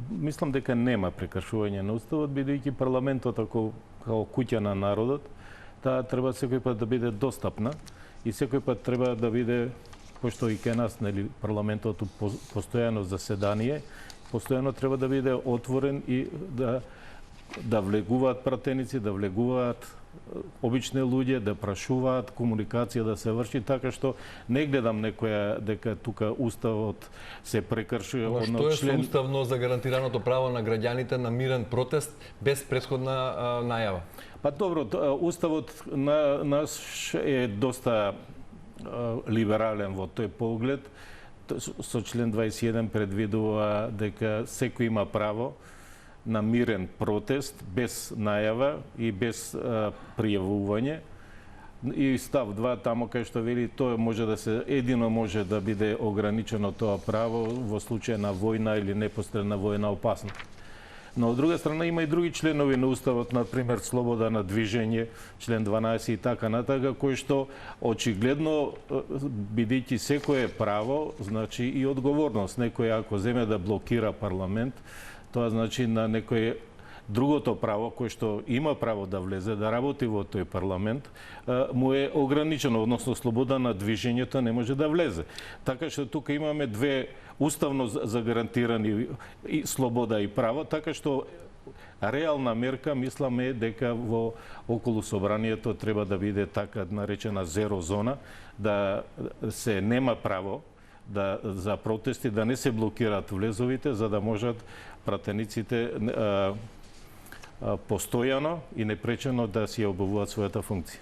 мислам дека нема прекршување на уставот, бидејќи парламентот како куќа на народот, таа треба секој пат да биде достапна и секој пат треба да биде, пошто и кај нас, нели, парламентот постојано заседание, постојано треба да биде отворен и да влегуваат пратеници, да влегуваат обични луѓе, да прашуваат, комуникација да се врши, така што не гледам некоја дека тука уставот се прекршува. Но што е со уставно загарантираното право на граѓаните на мирен протест без претходна најава? Па добро, уставот наш е доста либерален во тој поглед. Со член 21 предвидува дека секој има право на мирен протест без најава и без пријавување. И став 2 тамо кај што вели тоа може да се едино може да биде ограничено тоа право во случај на војна или непосредна војна опасност. Но од друга страна има и други членови на уставот, на пример слобода на движење, член 12 и така натака, кој што очигледно бидејќи секое право, значи и одговорност. Некој ако земе да блокира парламент, тоа значи на некој другото право, кој што има право да влезе, да работи во тој парламент, му е ограничено, односно слобода на движењето не може да влезе. Така што тука имаме две уставно загарантирани и слобода и право, така што реална мерка, мисламе, дека во околу собранието треба да биде така наречена зеро зона, да се нема право за протести, да не се блокираат влезовите, за да можат пратениците постојано и непречено да си ја обавуваат својата функција.